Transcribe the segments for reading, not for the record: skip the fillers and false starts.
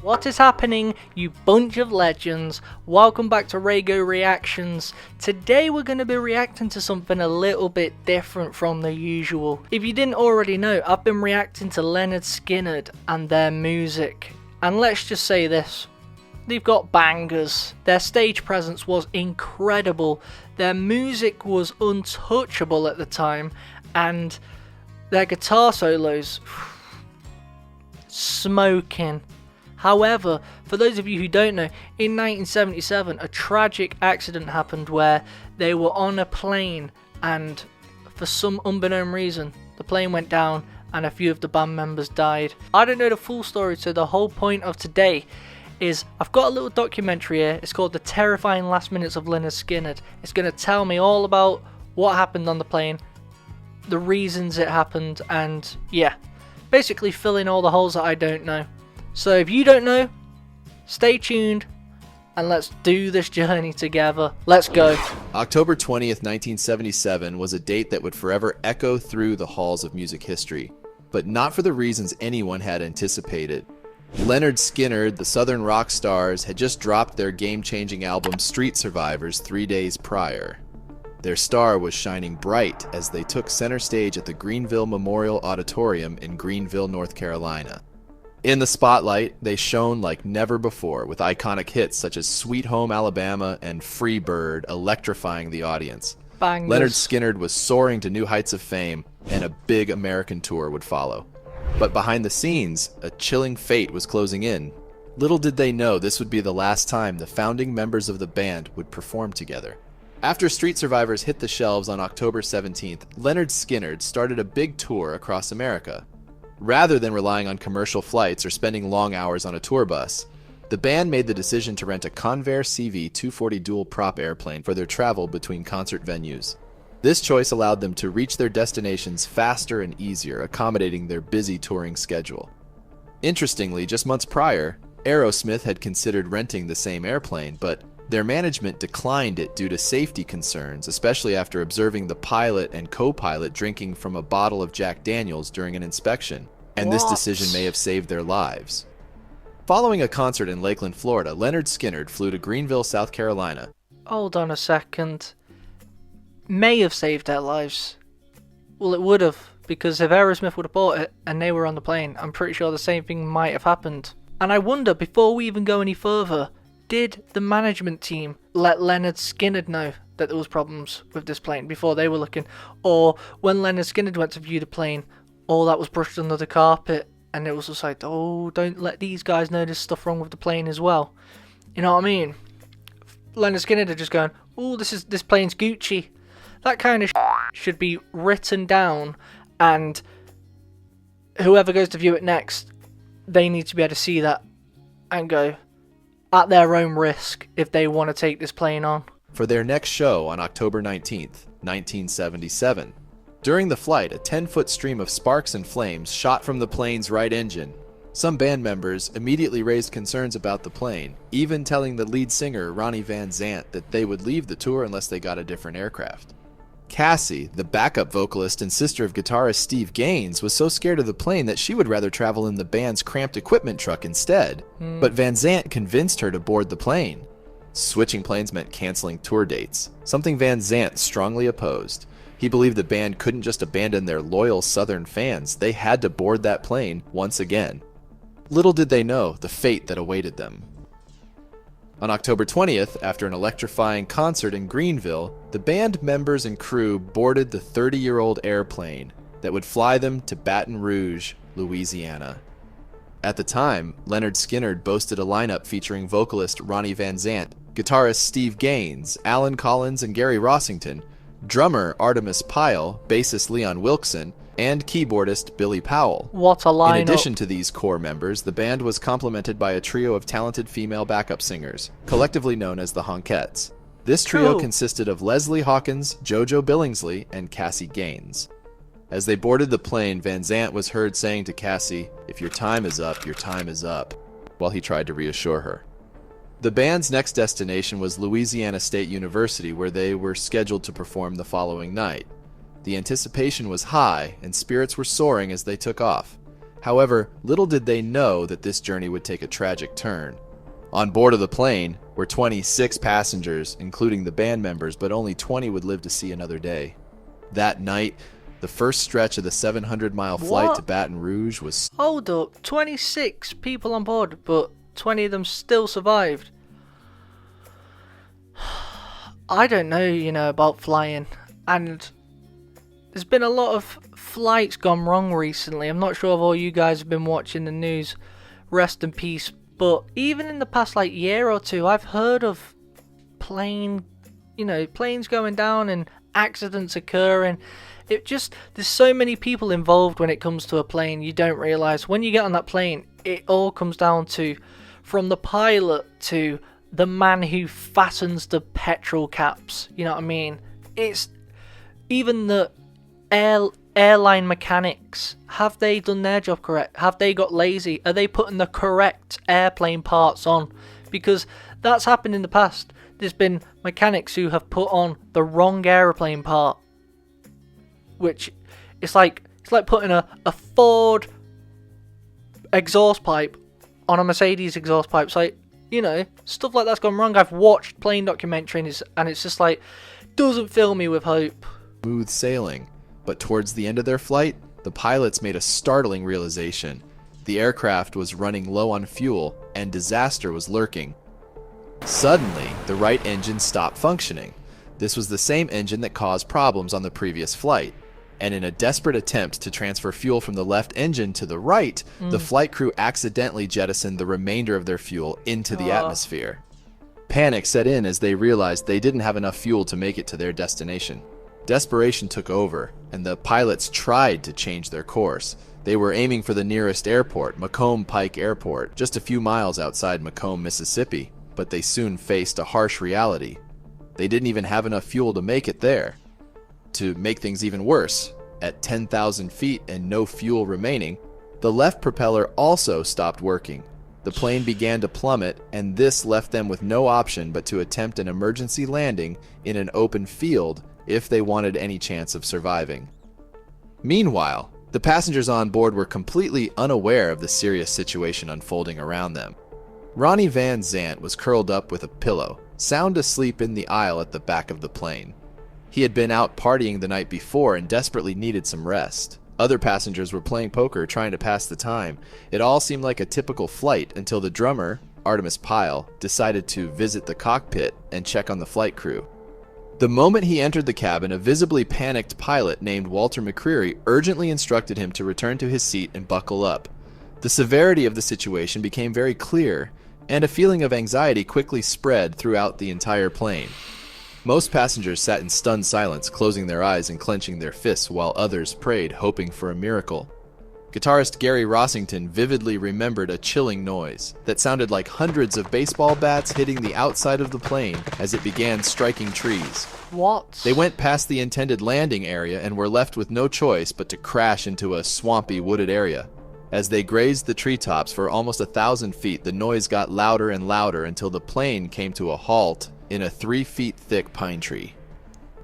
What is happening, you bunch of legends? Welcome back to Raygo Reactions. Today we're going to be reacting to something a little bit different from the usual. If you didn't already know, I've been reacting to Lynyrd Skynyrd and their music. And let's just say this, they've got bangers. Their stage presence was incredible. Their music was untouchable at the time. And their guitar solos, smoking. However, for those of you who don't know, in 1977 a tragic accident happened where they were on a plane and for some unbeknown reason the plane went down and a few of the band members died. I don't know the full story, so the whole point of today is I've got a little documentary here. It's called The Terrifying Last Minutes of Lynyrd Skynyrd. It's going to tell me all about what happened on the plane, the reasons it happened, and yeah, basically fill in all the holes that I don't know. So if you don't know, stay tuned and let's do this journey together. Let's go. October 20th, 1977 was a date that would forever echo through the halls of music history, but not for the reasons anyone had anticipated. Lynyrd Skynyrd, the Southern rock stars, had just dropped their game-changing album Street Survivors 3 days prior. Their star was shining bright as they took center stage at the Greenville Memorial Auditorium in Greenville, North Carolina. In the spotlight, they shone like never before, with iconic hits such as Sweet Home Alabama and Free Bird electrifying the audience. Bangers. Lynyrd Skynyrd was soaring to new heights of fame, and a big American tour would follow. But behind the scenes, a chilling fate was closing in. Little did they know this would be the last time the founding members of the band would perform together. After Street Survivors hit the shelves on October 17th, Lynyrd Skynyrd started a big tour across America. Rather than relying on commercial flights or spending long hours on a tour bus, the band made the decision to rent a Convair CV-240 dual prop airplane for their travel between concert venues. This choice allowed them to reach their destinations faster and easier, accommodating their busy touring schedule. Interestingly, just months prior, Aerosmith had considered renting the same airplane, but their management declined it due to safety concerns, especially after observing the pilot and co-pilot drinking from a bottle of Jack Daniels during an inspection, and this decision may have saved their lives. Following a concert in Lakeland, Florida, Lynyrd Skynyrd flew to Greenville, South Carolina. Hold on a second. May have saved their lives. Well, it would have, because if Aerosmith would have bought it and they were on the plane, I'm pretty sure the same thing might have happened. And I wonder, before we even go any further, did the management team let Lynyrd Skynyrd know that there was problems with this plane before they were looking? Or when Lynyrd Skynyrd went to view the plane, all that was brushed under the carpet and it was just like, oh, don't let these guys know there's stuff wrong with the plane as well. You know what I mean? Lynyrd Skynyrd are just going, oh, this plane's Gucci. That kind of should be written down, and whoever goes to view it next, they need to be able to see that and go, at their own risk, if they want to take this plane on. For their next show on October 19th, 1977. During the flight, a 10-foot stream of sparks and flames shot from the plane's right engine. Some band members immediately raised concerns about the plane, even telling the lead singer, Ronnie Vanzant, that they would leave the tour unless they got a different aircraft. Cassie, the backup vocalist and sister of guitarist Steve Gaines, was so scared of the plane that she would rather travel in the band's cramped equipment truck instead. But Vanzant convinced her to board the plane. Switching planes meant canceling tour dates, something Vanzant strongly opposed. He believed the band couldn't just abandon their loyal Southern fans, they had to board that plane once again. Little did they know the fate that awaited them. On October 20th, after an electrifying concert in Greenville, the band members and crew boarded the 30-year-old airplane that would fly them to Baton Rouge, Louisiana. At the time, Lynyrd Skynyrd boasted a lineup featuring vocalist Ronnie Vanzant, guitarist Steve Gaines, Alan Collins and Gary Rossington, drummer Artemis Pyle, bassist Leon Wilkson, and keyboardist Billy Powell. What a lineup. In addition to these core members, the band was complemented by a trio of talented female backup singers, collectively known as the Honkettes. This trio consisted of Leslie Hawkins, JoJo Billingsley, and Cassie Gaines. As they boarded the plane, Vanzant was heard saying to Cassie, "If your time is up, your time is up," while he tried to reassure her. The band's next destination was Louisiana State University, where they were scheduled to perform the following night. The anticipation was high, and spirits were soaring as they took off. However, little did they know that this journey would take a tragic turn. On board of the plane were 26 passengers, including the band members, but only 20 would live to see another day. That night, the first stretch of the 700-mile flight to Baton Rouge was... Hold up, 26 people on board, but 20 of them still survived. I don't know, about flying, and there's been a lot of flights gone wrong recently. I'm not sure if all you guys have been watching the news, rest in peace, but even in the past year or two, I've heard of planes going down and accidents occurring. There's so many people involved when it comes to a plane, you don't realise. When you get on that plane, it all comes down to, from the pilot to the man who fastens the petrol caps, you know what I mean? It's even the airline mechanics. Have they done their job correct? Have they got lazy? Are they putting the correct airplane parts on? Because that's happened in the past. There's been mechanics who have put on the wrong aeroplane part, which it's like putting a Ford exhaust pipe on a Mercedes exhaust pipe. So, stuff like that's gone wrong. I've watched plane documentaries and it's just doesn't fill me with hope. Smooth sailing, but towards the end of their flight, the pilots made a startling realization. The aircraft was running low on fuel and disaster was lurking. Suddenly, the right engine stopped functioning. This was the same engine that caused problems on the previous flight. And in a desperate attempt to transfer fuel from the left engine to the right, the flight crew accidentally jettisoned the remainder of their fuel into the atmosphere. Panic set in as they realized they didn't have enough fuel to make it to their destination. Desperation took over, and the pilots tried to change their course. They were aiming for the nearest airport, Macomb Pike Airport, just a few miles outside Macomb, Mississippi, but they soon faced a harsh reality. They didn't even have enough fuel to make it there. To make things even worse, at 10,000 feet and no fuel remaining, the left propeller also stopped working. The plane began to plummet, and this left them with no option but to attempt an emergency landing in an open field if they wanted any chance of surviving. Meanwhile, the passengers on board were completely unaware of the serious situation unfolding around them. Ronnie Vanzant was curled up with a pillow, sound asleep in the aisle at the back of the plane. He had been out partying the night before and desperately needed some rest. Other passengers were playing poker, trying to pass the time. It all seemed like a typical flight until the drummer, Artemis Pyle, decided to visit the cockpit and check on the flight crew. The moment he entered the cabin, a visibly panicked pilot named Walter McCreary urgently instructed him to return to his seat and buckle up. The severity of the situation became very clear, and a feeling of anxiety quickly spread throughout the entire plane. Most passengers sat in stunned silence, closing their eyes and clenching their fists, while others prayed, hoping for a miracle. Guitarist Gary Rossington vividly remembered a chilling noise that sounded like hundreds of baseball bats hitting the outside of the plane as it began striking trees. What? They went past the intended landing area and were left with no choice but to crash into a swampy, wooded area. As they grazed the treetops for almost 1,000 feet, the noise got louder and louder until the plane came to a halt in a 3-foot-thick pine tree.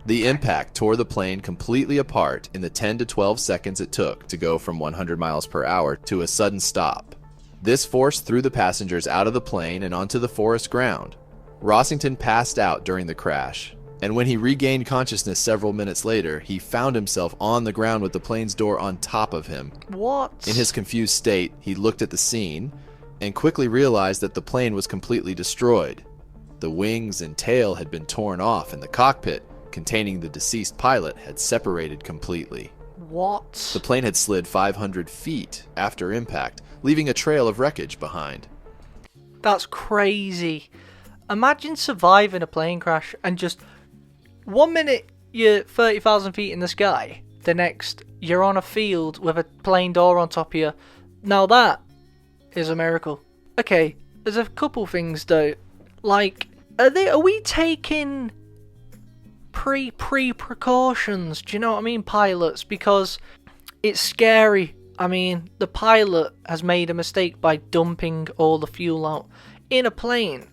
The impact tore the plane completely apart in the 10 to 12 seconds it took to go from 100 miles per hour to a sudden stop. This force threw the passengers out of the plane and onto the forest ground. Rossington passed out during the crash, and when he regained consciousness several minutes later, he found himself on the ground with the plane's door on top of him. What? In his confused state, he looked at the scene and quickly realized that the plane was completely destroyed. The wings and tail had been torn off, and the cockpit, containing the deceased pilot, had separated completely. What? The plane had slid 500 feet after impact, leaving a trail of wreckage behind. That's crazy. Imagine surviving a plane crash and just 1 minute you're 30,000 feet in the sky, the next you're on a field with a plane door on top of you. Now that is a miracle. Okay, there's a couple things though. Are we taking precautions? Do you know what I mean, pilots? Because it's scary. I mean, the pilot has made a mistake by dumping all the fuel out in a plane.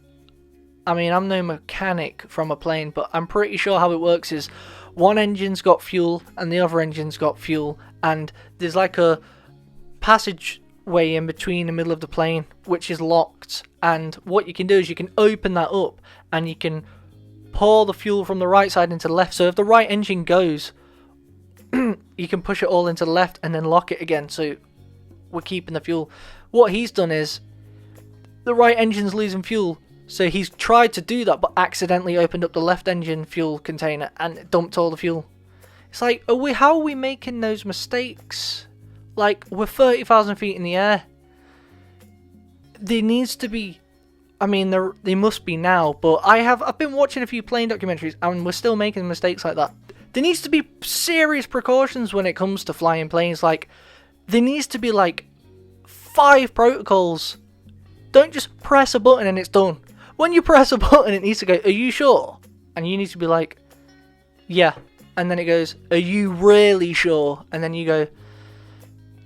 I mean, I'm no mechanic from a plane, but I'm pretty sure how it works is one engine's got fuel and the other engine's got fuel, and there's like a passage way in between the middle of the plane, which is locked. And what you can do is you can open that up and you can pour the fuel from the right side into the left. So if the right engine goes, you can push it all into the left and then lock it again. So we're keeping the fuel. What he's done is the right engine's losing fuel. So he's tried to do that, but accidentally opened up the left engine fuel container and dumped all the fuel. It's like, how are we making those mistakes? Like, we're 30,000 feet in the air. There needs to be, I mean, they must be now, but I've been watching a few plane documentaries and we're still making mistakes like that. There needs to be serious precautions when it comes to flying planes. Like, there needs to be like 5 protocols. Don't just press a button and it's done. When you press a button, it needs to go, are you sure? And you need to be like, yeah. And then it goes, are you really sure? And then you go,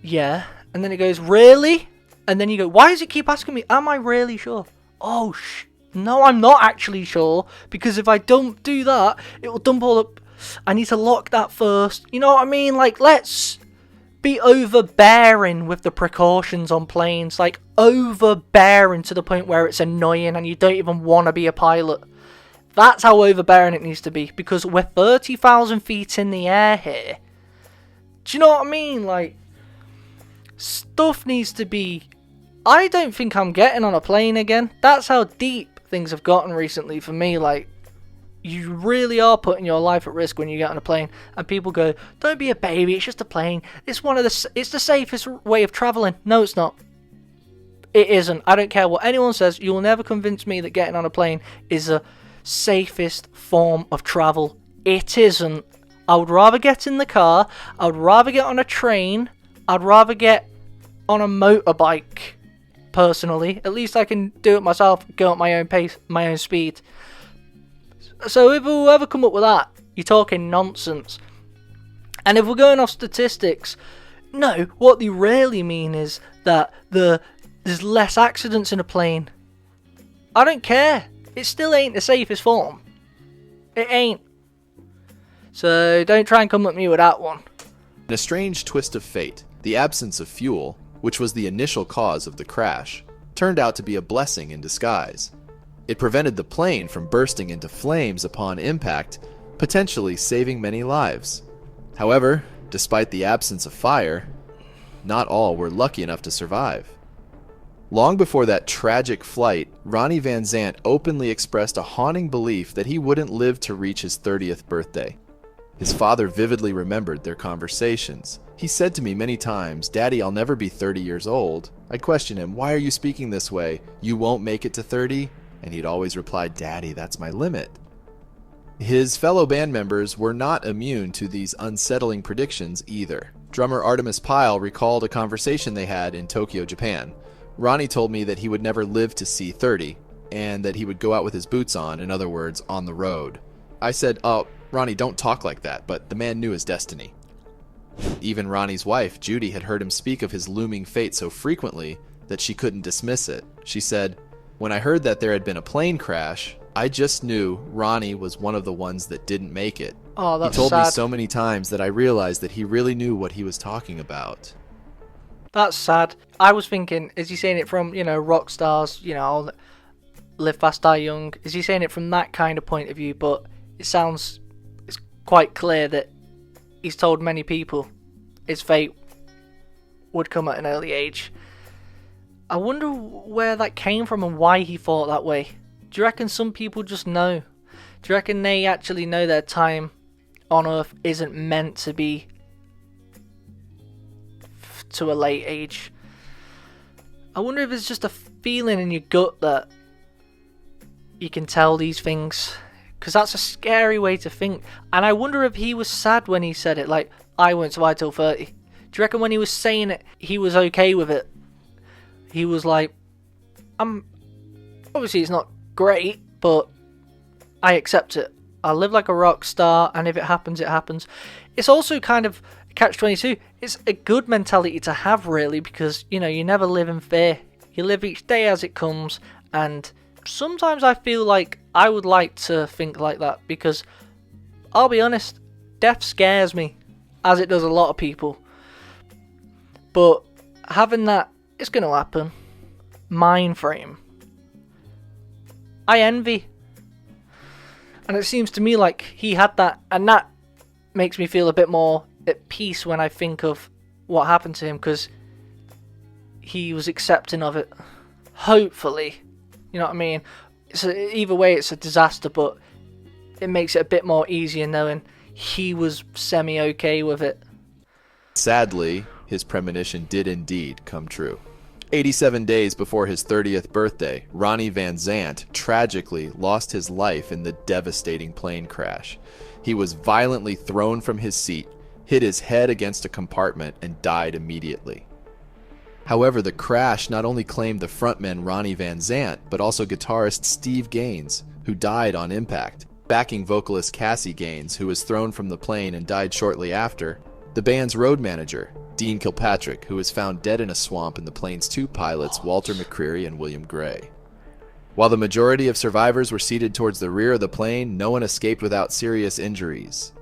yeah. And then it goes, really? And then you go, why does it keep asking me, am I really sure? Oh, no, I'm not actually sure. Because if I don't do that, it will dump all up. I need to lock that first. You know what I mean? Like, let's be overbearing with the precautions on planes. Like, overbearing to the point where it's annoying and you don't even want to be a pilot. That's how overbearing it needs to be. Because we're 30,000 feet in the air here. Do you know what I mean? Like, stuff needs to be... I don't think I'm getting on a plane again. That's how deep things have gotten recently for me. Like, you really are putting your life at risk when you get on a plane. And people go, don't be a baby, it's just a plane. It's the safest way of travelling. No, it's not. It isn't. I don't care what anyone says. You will never convince me that getting on a plane is the safest form of travel. It isn't. I would rather get in the car. I would rather get on a train. I'd rather get on a motorbike. Personally, at least I can do it myself, go at my own pace, my own speed. So if whoever come up with that, you're talking nonsense. And if we're going off statistics, no, what they really mean is that there's less accidents in a plane. I don't care. It still ain't the safest form. It ain't. So don't try and come at me with that one. In a strange twist of fate, the absence of fuel, which was the initial cause of the crash, turned out to be a blessing in disguise. It prevented the plane from bursting into flames upon impact, potentially saving many lives. However, despite the absence of fire, not all were lucky enough to survive. Long before that tragic flight, Ronnie Vanzant openly expressed a haunting belief that he wouldn't live to reach his 30th birthday. His father vividly remembered their conversations. He said to me many times, "Daddy, I'll never be 30 years old." I'd question him, "Why are you speaking this way? You won't make it to 30? And he'd always reply, "Daddy, that's my limit." His fellow band members were not immune to these unsettling predictions either. Drummer Artemis Pyle recalled a conversation they had in Tokyo, Japan. Ronnie told me that he would never live to see 30, and that he would go out with his boots on, in other words, on the road. I said, "Oh, Ronnie, don't talk like that," but the man knew his destiny. Even Ronnie's wife, Judy, had heard him speak of his looming fate so frequently that she couldn't dismiss it. She said, "When I heard that there had been a plane crash, I just knew Ronnie was one of the ones that didn't make it." Oh, that's sad. He told me sad. so many times that I realized that he really knew what he was talking about. That's sad. I was thinking, is he saying it from, rock stars, live fast, die young? Is he saying it from that kind of point of view? But it's quite clear that he's told many people his fate would come at an early age. I wonder where that came from and why he thought that way. Do you reckon some people just know? Do you reckon they actually know their time on Earth isn't meant to be to a late age? I wonder if it's just a feeling in your gut that you can tell these things. Because that's a scary way to think. And I wonder if he was sad when he said it. Like, I won't survive till 30. Do you reckon when he was saying it, he was okay with it? He was like, obviously it's not great, but I accept it. I live like a rock star, and if it happens, it happens. It's also kind of catch-22. It's a good mentality to have, really, because, you never live in fear. You live each day as it comes, and sometimes I feel like I would like to think like that, because I'll be honest, death scares me, as it does a lot of people. But having that it's going to happen. Mind frame. I envy. And it seems to me like he had that, and that makes me feel a bit more at peace when I think of what happened to him, because he was accepting of it. Hopefully. You know what I mean? Either way, it's a disaster, but it makes it a bit more easier knowing he was semi-okay with it. Sadly, his premonition did indeed come true. 87 days before his 30th birthday, Ronnie Vanzant tragically lost his life in the devastating plane crash. He was violently thrown from his seat, hit his head against a compartment, and died immediately. However, the crash not only claimed the frontman Ronnie Vanzant, but also guitarist Steve Gaines, who died on impact. Backing vocalist Cassie Gaines, who was thrown from the plane and died shortly after. The band's road manager, Dean Kilpatrick, who was found dead in a swamp, and the plane's two pilots, Walter McCreary and William Gray. While the majority of survivors were seated towards the rear of the plane, no one escaped without serious injuries.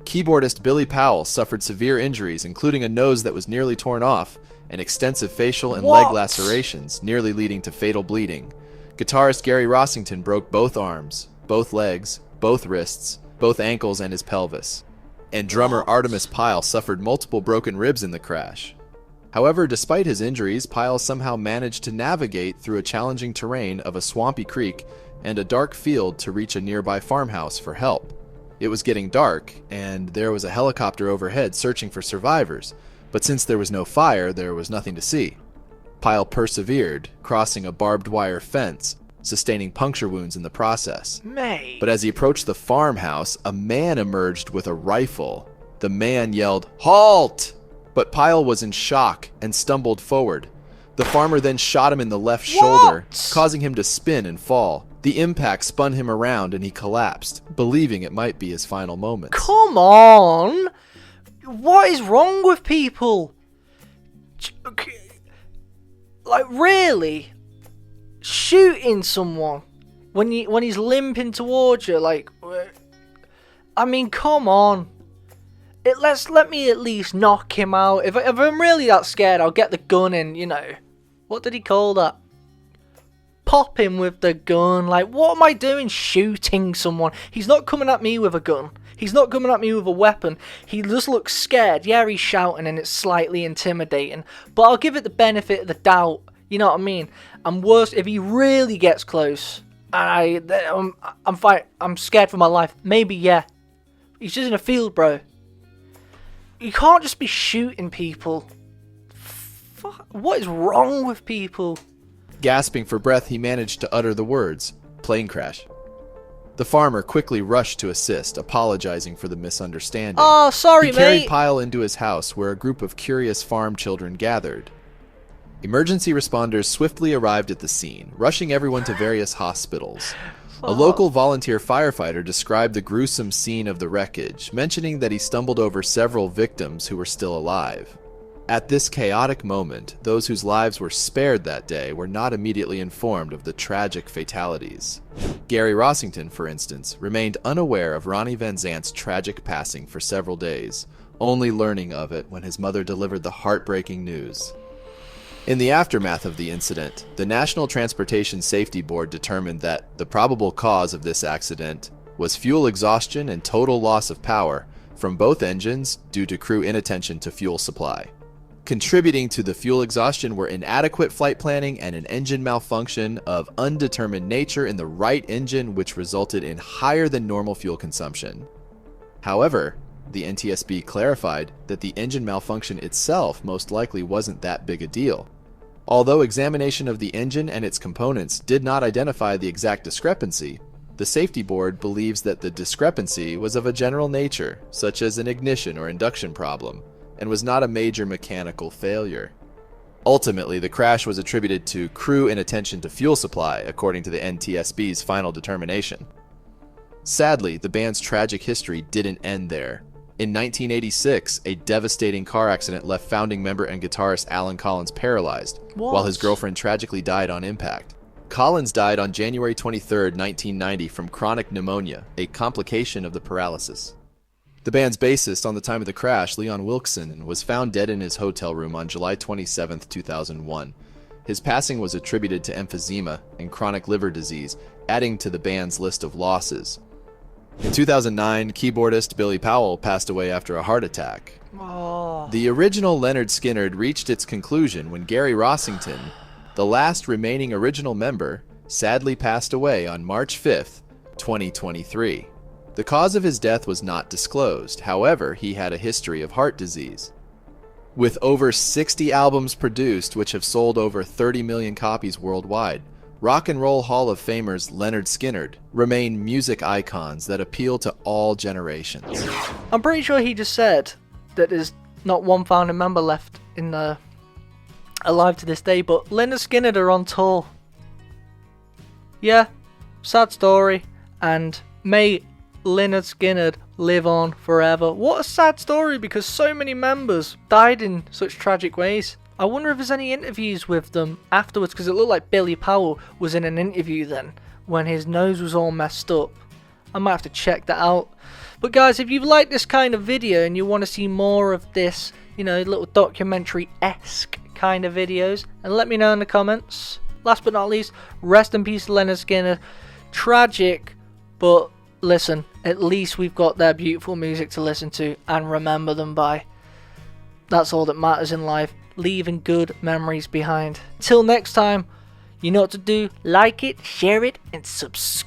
Keyboardist Billy Powell suffered severe injuries, including a nose that was nearly torn off, and extensive facial and leg lacerations, nearly leading to fatal bleeding. Guitarist Gary Rossington broke both arms, both legs, both wrists, both ankles, and his pelvis. And drummer Artemis Pyle suffered multiple broken ribs in the crash. However, despite his injuries, Pyle somehow managed to navigate through a challenging terrain of a swampy creek and a dark field to reach a nearby farmhouse for help. It was getting dark, and there was a helicopter overhead searching for survivors, but since there was no fire, there was nothing to see. Pyle persevered, crossing a barbed wire fence, sustaining puncture wounds in the process. But as he approached the farmhouse, a man emerged with a rifle. The man yelled, "Halt!" But Pyle was in shock and stumbled forward. The farmer then shot him in the left shoulder, causing him to spin and fall. The impact spun him around and he collapsed, believing it might be his final moments. Come on! What is wrong with people? Like, really? Shooting someone when he's limping towards you, like, I mean, come on. Let me at least knock him out. If I'm really that scared, I'll get the gun and, you know, what did he call that? Pop him with the gun. Like, what am I doing shooting someone? He's not coming at me with a gun. He's not coming at me with a weapon. He just looks scared. Yeah, he's shouting and it's slightly intimidating, but I'll give it the benefit of the doubt. You know what I mean? And worse, if he really gets close, and I'm scared for my life. Maybe, yeah. He's just in a field, bro. You can't just be shooting people. What is wrong with people? Gasping for breath, he managed to utter the words, "Plane crash." The farmer quickly rushed to assist, apologizing for the misunderstanding. Oh, sorry, mate. He carried mate. Pyle into his house, where a group of curious farm children gathered. Emergency responders swiftly arrived at the scene, rushing everyone to various hospitals. A local volunteer firefighter described the gruesome scene of the wreckage, mentioning that he stumbled over several victims who were still alive. At this chaotic moment, those whose lives were spared that day were not immediately informed of the tragic fatalities. Gary Rossington, for instance, remained unaware of Ronnie Vanzant's tragic passing for several days, only learning of it when his mother delivered the heartbreaking news. In the aftermath of the incident, the National Transportation Safety Board determined that the probable cause of this accident was fuel exhaustion and total loss of power from both engines due to crew inattention to fuel supply. Contributing to the fuel exhaustion were inadequate flight planning and an engine malfunction of undetermined nature in the right engine, which resulted in higher than normal fuel consumption. However, the NTSB clarified that the engine malfunction itself most likely wasn't that big a deal. Although examination of the engine and its components did not identify the exact discrepancy, the safety board believes that the discrepancy was of a general nature, such as an ignition or induction problem, and was not a major mechanical failure. Ultimately, the crash was attributed to crew inattention to fuel supply, according to the NTSB's final determination. Sadly, the band's tragic history didn't end there. In 1986, a devastating car accident left founding member and guitarist Alan Collins paralyzed, while his girlfriend tragically died on impact. Collins died on January 23, 1990 from chronic pneumonia, a complication of the paralysis. The band's bassist on the time of the crash, Leon Wilkeson, was found dead in his hotel room on July 27, 2001. His passing was attributed to emphysema and chronic liver disease, adding to the band's list of losses. In 2009, keyboardist Billy Powell passed away after a heart attack. Oh. The original Lynyrd Skynyrd reached its conclusion when Gary Rossington, the last remaining original member, sadly passed away on March 5, 2023. The cause of his death was not disclosed. However, he had a history of heart disease. With over 60 albums produced, which have sold over 30 million copies worldwide, Rock and Roll Hall of Famers Lynyrd Skynyrd remain music icons that appeal to all generations. I'm pretty sure he just said that there's not one founding member left in the alive to this day, but Lynyrd Skynyrd are on tour. Yeah, sad story, and may Lynyrd Skynyrd live on forever. What a sad story, because so many members died in such tragic ways. I wonder if there's any interviews with them afterwards, because it looked like Billy Powell was in an interview then when his nose was all messed up. I might have to check that out. But guys, if you've liked this kind of video and you want to see more of this, you know, little documentary-esque kind of videos, and let me know in the comments. Last but not least, rest in peace Lynyrd Skynyrd. Tragic, but listen, at least we've got their beautiful music to listen to and remember them by. That's all that matters in life, leaving good memories behind. Till next time, you know what to do. Like it, share it, and subscribe.